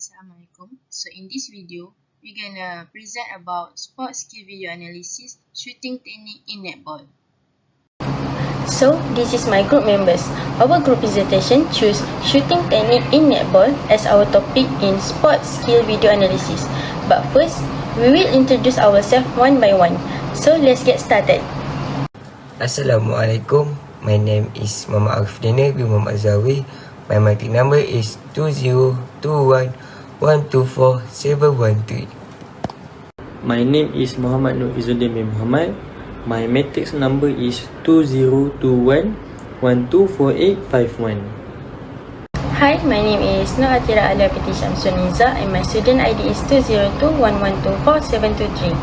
Assalamualaikum. So in this video, we're gonna present about sports skill video analysis, shooting technique in netball. So this is my group members. Our group presentation choose shooting technique in netball as our topic in sports skill video analysis. But first, we will introduce ourselves one by one. So let's get started. Assalamualaikum. My name is Muhammad Arif Daniel bin Muhammad Zawi. My matric number is 2021124713. My name is Muhammad Nur Izzuddin bin Muhammad. My matrix number is 2021124851. Hi, my name is Nur Atira Alia Piti Shamsun Niza and my student ID is 20211247223.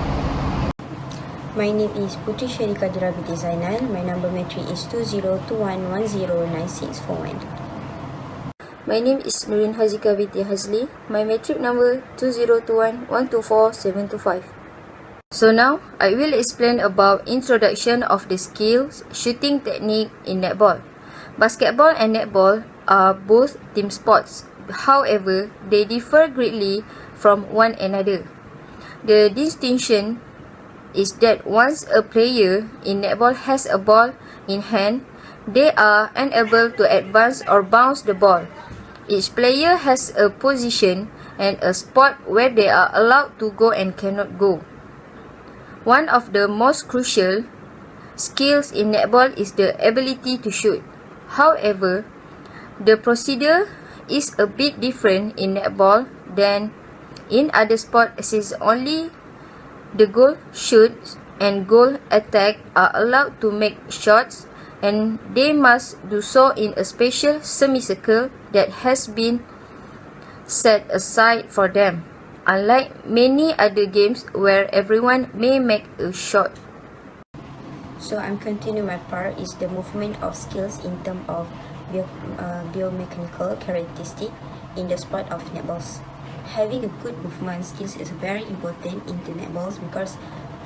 My name is Putri Syarika Dira binti Zainal. My number matric is 2021109641. My name is Nurin Hazika binti Hazli. My matric number 2021124725. So now, I will explain about introduction of the skills shooting technique in netball. Basketball and netball are both team sports. However, they differ greatly from one another. The distinction is that once a player in netball has a ball in hand, they are unable to advance or bounce the ball. Each player has a position and a spot where they are allowed to go and cannot go. One of the most crucial skills in netball is the ability to shoot. However, the procedure is a bit different in netball than in other sports, since only the goal shoots and goal attack are allowed to make shots, and they must do so in a special semicircle that has been set aside for them, unlike many other games where everyone may make a shot. So I'm continuing my part is the movement of skills in terms of biomechanical characteristic in the sport of netballs. Having a good movement skills is very important in the netballs because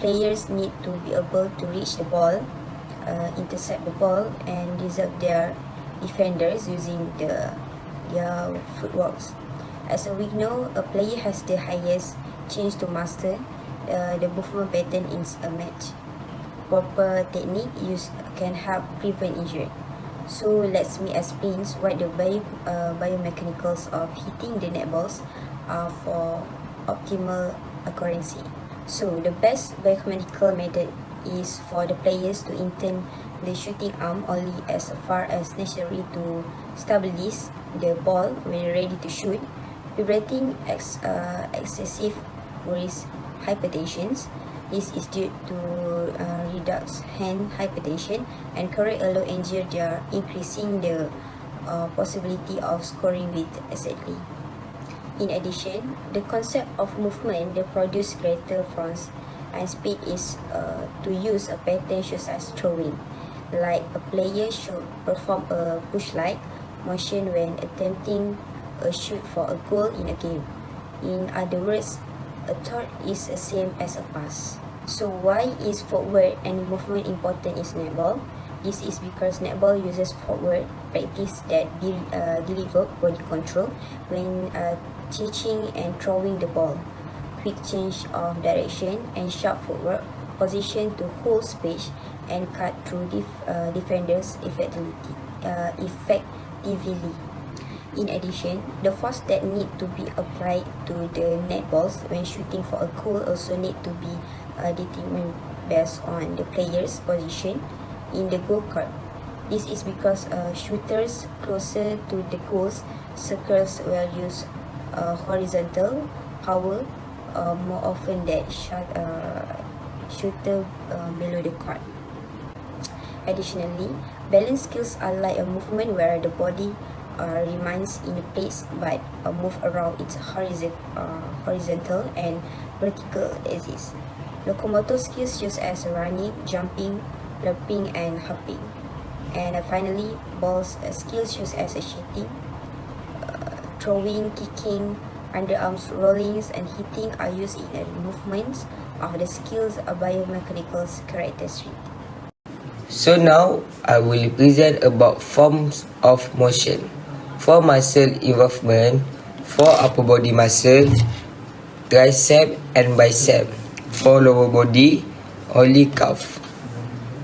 players need to be able to reach the ball, intercept the ball, and disturb their defenders using their footworks. As we know, a player has the highest chance to master the movement pattern in a match. Proper technique used can help prevent injury. So let me explain what the biomechanicals of hitting the netballs are for optimal accuracy. So the best biomechanical method is for the players to intend the shooting arm only as far as necessary to stabilize the ball when ready to shoot, preventing excessive wrist hypertensions. This is due to reduce hand hypertension and correct a low injury, increasing the possibility of scoring with exactly. In addition, the concept of movement that produce greater force and speed is to use a pattern such as throwing. Like a player should perform a push-like motion when attempting a shoot for a goal in a game. In other words, a throw is the same as a pass. So why is forward and movement important in netball? This is because netball uses forward practice that deliver body control when catching and throwing the ball, quick change of direction, and sharp footwork position to hold space and cut through defenders effectively. In addition, the force that need to be applied to the netballs when shooting for a goal also need to be determined based on the player's position in the goal court. This is because shooters closer to the goals circles will use horizontal power more often than shooter below the court. Additionally, balance skills are like a movement where the body remains in place but move around its horizontal and vertical axis. Locomotor skills such as running, jumping, leaping, and hopping. And finally, balls skills such as shooting, throwing, kicking, underarms rollings, and hitting are used in the movements of the skills biomechanical characteristics. So now, I will present about forms of motion. For muscle involvement, For upper body muscle, tricep and bicep. For lower body, only calf.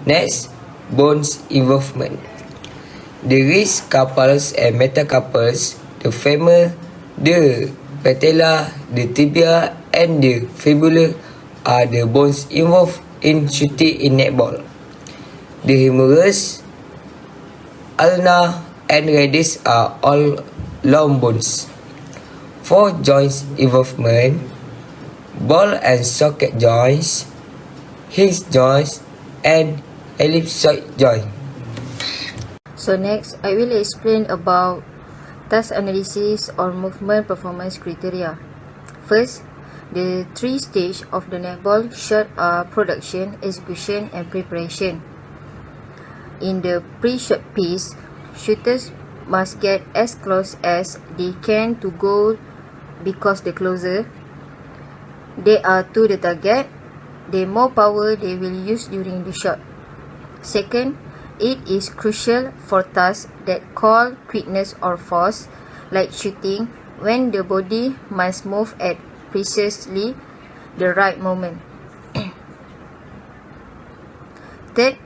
Next, bones involvement. The wrist, carpals and metacarpals, the femur, the patella, the tibia and the fibula are the bones involved in shooting in netball. The humerus, ulna and radius are all long bones. For joints involvement, ball and socket joints, hinge joints and ellipsoid joint. So next, I will explain about task analysis or movement performance criteria. First, the 3 stages of the netball shot are production, execution and preparation. In the pre-shot piece, shooters must get as close as they can to goal because the closer they are to the target, the more power they will use during the shot. Second, it is crucial for tasks that call quickness or force, like shooting, when the body must move at precisely the right moment. Third,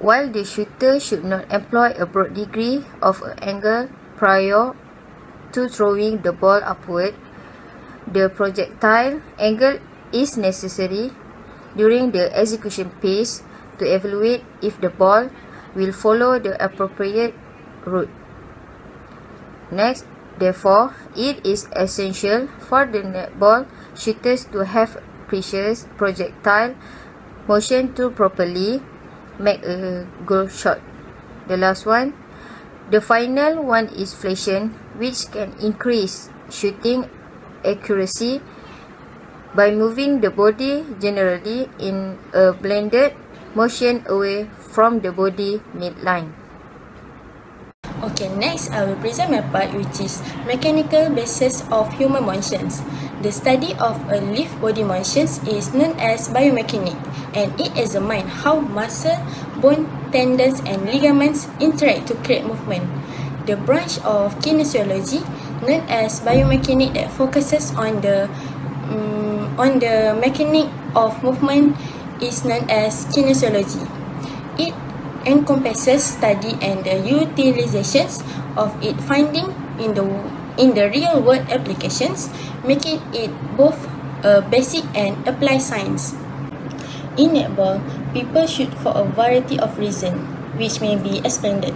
while the shooter should not employ a broad degree of angle prior to throwing the ball upward, the projectile angle is necessary during the execution phase to evaluate if the ball will follow the appropriate route. Next, therefore, it is essential for the netball shooters to have precise projectile motion to properly make a goal shot. The last one, the final one is flexion, which can increase shooting accuracy by moving the body generally in a blended motion away from the body midline. Okay, next I will present my part, which is mechanical basis of human motions. The study of a lift body motions is known as biomechanics, and it examines how muscle, bone, tendons and ligaments interact to create movement. The branch of kinesiology, known as biomechanics, that focuses on the mechanic of movement is known as kinesiology. It encompasses study and the utilizations of its finding in the real world applications, making it both a basic and applied science. In netball, people shoot for a variety of reasons, which may be explained.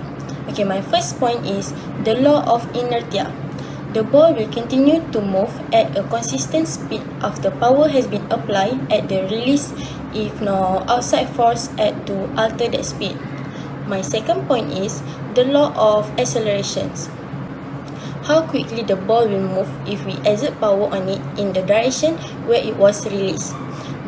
Okay, my first point is the law of inertia. The ball will continue to move at a consistent speed after power has been applied at the release if no outside force add to alter that speed. My second point is the law of accelerations. How quickly the ball will move if we exert power on it in the direction where it was released.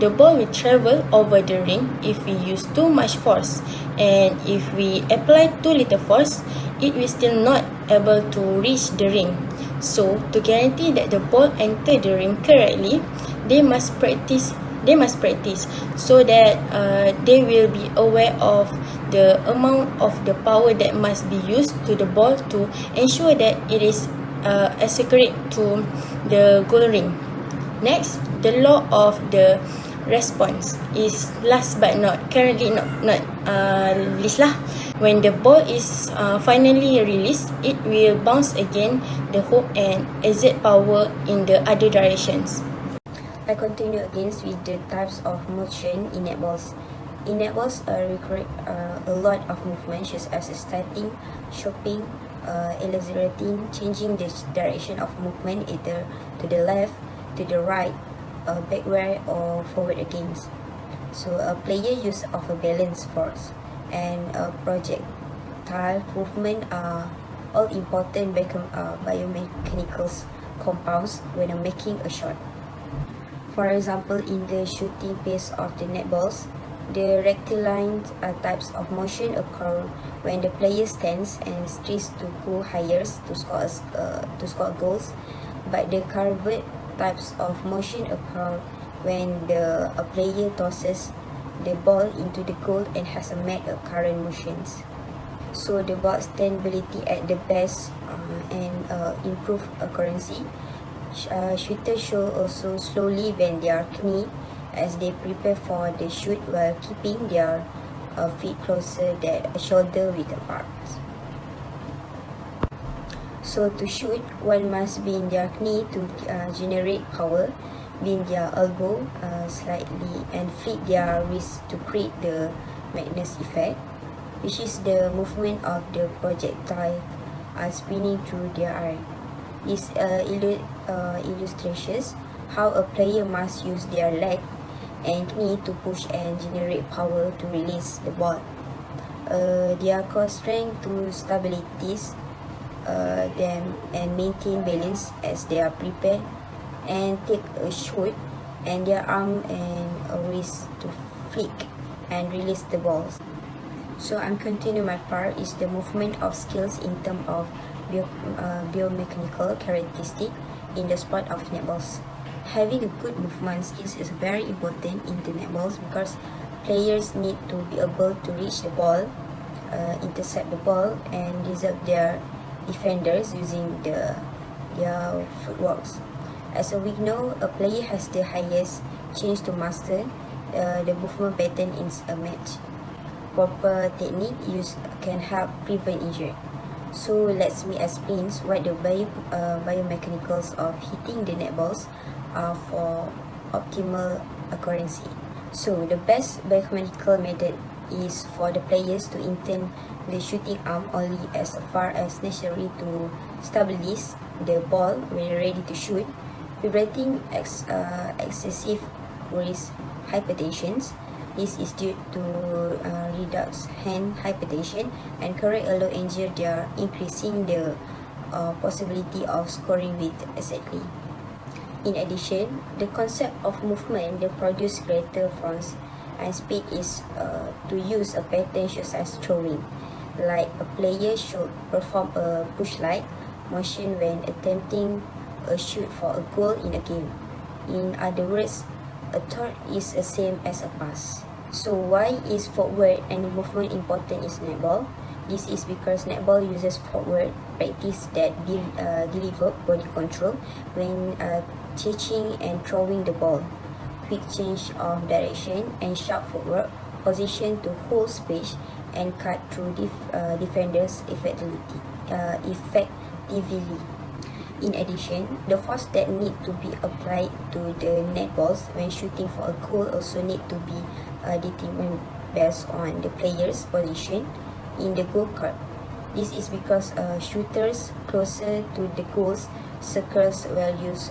The ball will travel over the ring if we use too much force, and if we apply too little force, it will still not able to reach the ring. So, to guarantee that the ball enter the ring correctly, they must practice so that they will be aware of the amount of the power that must be used to the ball to ensure that it is accurate to the goal ring. Next, the law of the response is last but not currently not least lah. When the ball is finally released, it will bounce again the hoop and exert power in the other directions. I continue against with the types of motion in netballs. In netballs, require a lot of movement, such as starting, shopping, accelerating, changing the direction of movement either to the left, to the right, backward or forward against. So a player use of a balance force and projectile movement are all important biomechanical compounds when making a shot. For example, in the shooting phase of the netballs, the rectilinear types of motion occur when the player stands and strives to go higher to score goals, but the curved types of motion occur when a player tosses the ball into the goal and has a current motions. so the ball stability at the best and improve accuracy. Shooters should also slowly bend their knee as they prepare for the shoot while keeping their feet closer than shoulder width apart. So to shoot, one must bend their knee to generate power, bend their elbow slightly and flick their wrist to create the Magnus effect, which is the movement of the projectile spinning through their eye. This illustrates how a player must use their leg and knee to push and generate power to release the ball. Their core strength to stabilities them and maintain balance as they are prepared and take a shot, and their arm and wrist to flick and release the balls. So I'm continuing my part is the movement of skills in terms of biomechanical characteristic in the sport of netballs. Having a good movement skills is very important in the netballs because players need to be able to reach the ball, intercept the ball, and disturb their defenders using their footworks. As we know, a player has the highest chance to master the movement pattern in a match. Proper technique used can help prevent injury. So let me explain what the biomechanicals of hitting the netballs are for optimal accuracy. So the best biomechanical method is for the players to intend the shooting arm only as far as necessary to stabilize the ball when ready to shoot, preventing excessive wrist hypertensions. This is due to reduce hand hypertension and correct a low injury, they are increasing the possibility of scoring with exactly. In addition, the concept of movement that produce greater force and speed is to use a pattern such as throwing. Like a player should perform a push-like motion when attempting a shoot for a goal in a game. In other words, a throw is the same as a pass. So why is forward and movement important in netball? This is because netball uses forward practice that deliver body control when catching and throwing the ball, quick change of direction, and sharp footwork position to hold space and cut through defenders effectively. In addition, the force that need to be applied to the netballs when shooting for a goal also need to be determined based on the player's position in the goal court. This is because shooters closer to the goals circles will use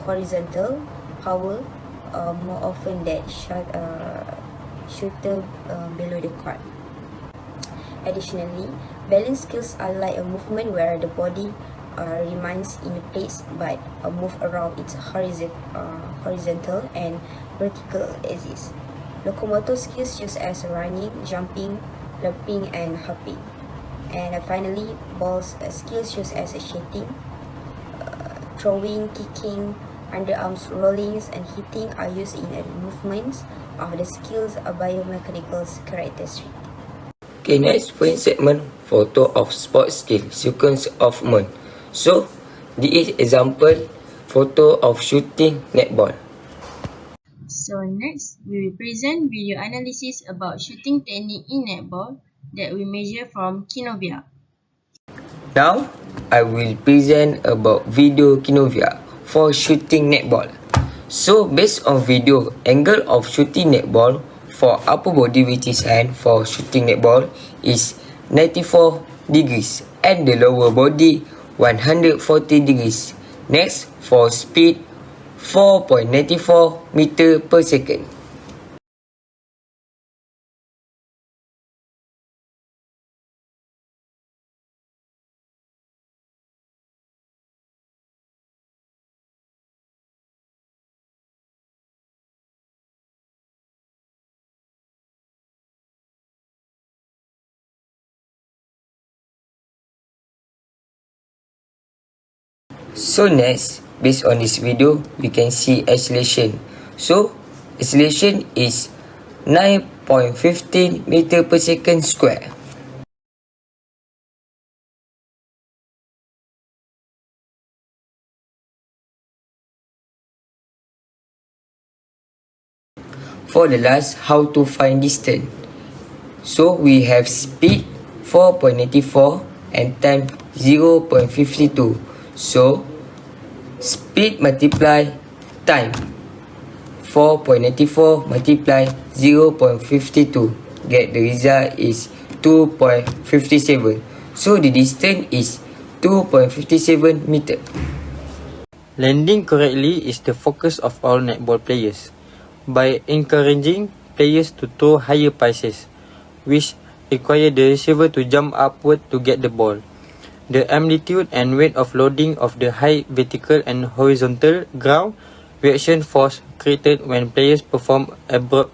horizontal power more often than shooter below the court. Additionally, balance skills are like a movement where the body remains in place but move around its horizontal and vertical axis. Locomotor skills used as running, jumping, leaping, and hopping. And finally, ball skills used as shooting, throwing, kicking, underarms rollings, and hitting are used in the movements of the skills of biomechanical characteristics. Okay, next point segment, photo of sport skill, sequence of movement. So, this is example photo of shooting netball. So next, we will present video analysis about shooting technique in netball that we measure from Kinovia. Now, I will present about video Kinovia for shooting netball. So, based on video, angle of shooting netball for upper body, which is hand for shooting netball, is 94 degrees and the lower body 140 degrees. Next, for speed 4.94 meter per second. So next, based on this video, we can see acceleration. So, acceleration is 9.15 meter per second square. For the last, how to find distance. So we have speed 4.84 and time 0.52. So speed multiply time 4.84 multiply 0.52. Get the result is 2.57. So the distance is 2.57 meter. Landing correctly is the focus of all netball players. By encouraging players to throw higher passes, which require the receiver to jump upward to get the ball. The amplitude and rate of loading of the high vertical and horizontal ground reaction force created when players perform abrupt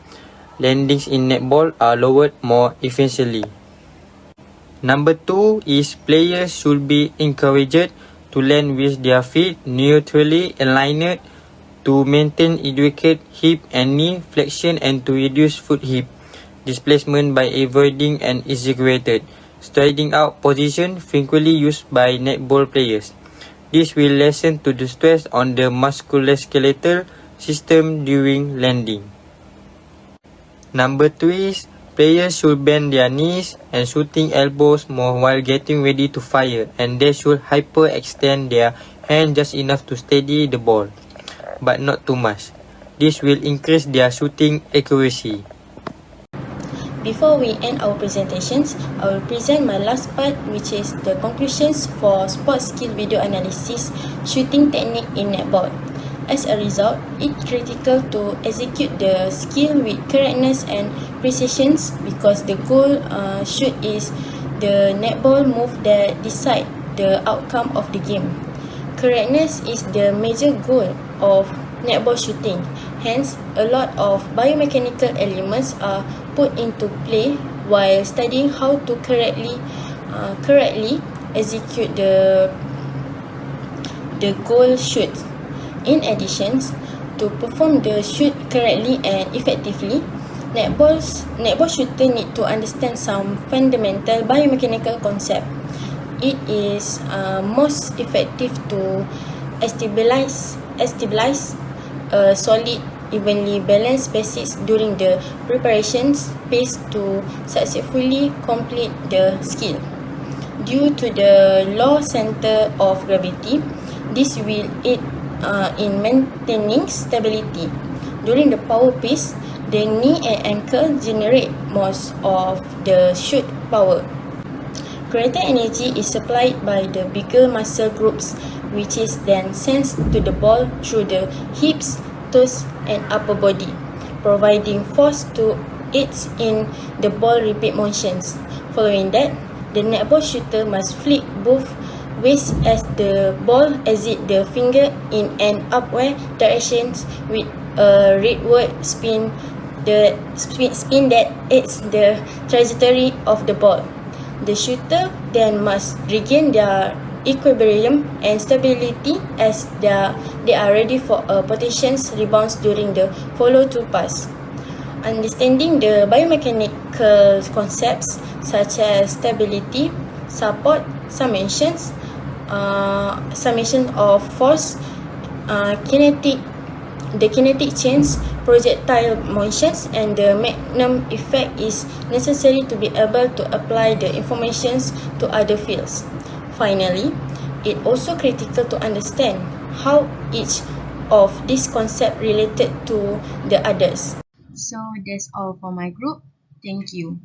landings in netball are lowered more efficiently. Number 2 is players should be encouraged to land with their feet neutrally aligned to maintain adequate hip and knee flexion and to reduce foot hip displacement by avoiding an exaggerated striding out position frequently used by netball players. This will lessen to the stress on the musculoskeletal system during landing. Number 3 is players should bend their knees and shooting elbows more while getting ready to fire, and they should hyperextend their hand just enough to steady the ball, but not too much. This will increase their shooting accuracy. Before we end our presentations, I will present my last part, which is the conclusions for sports skill video analysis shooting technique in netball. As a result, it's critical to execute the skill with correctness and precision because the goal shoot is the netball move that decide the outcome of the game. Correctness is the major goal of netball shooting. Hence, a lot of biomechanical elements are put into play while studying how to correctly execute the goal shoot. In addition, to perform the shoot correctly and effectively, netball shooter need to understand some fundamental biomechanical concept. It is most effective to stabilize a solid, evenly balanced basis during the preparations phase to successfully complete the skill. Due to the low center of gravity, this will aid in maintaining stability. During the power phase, the knee and ankle generate most of the shoot power. Greater energy is supplied by the bigger muscle groups, which is then sent to the ball through the hips, toes, and upper body, providing force to aid in the ball repeat motions. Following that, the netball shooter must flick both ways as the ball exits the finger in an upward direction with a rearward spin that aids the trajectory of the ball. The shooter then must regain their equilibrium and stability as they are ready for a potential rebound during the follow-through pass. Understanding the biomechanical concepts such as stability, support, summation of force, the kinetic change, projectile motions, and the magnum effect is necessary to be able to apply the informations to other fields. Finally, it also critical to understand how each of these concepts related to the others. So that's all for my group. Thank you.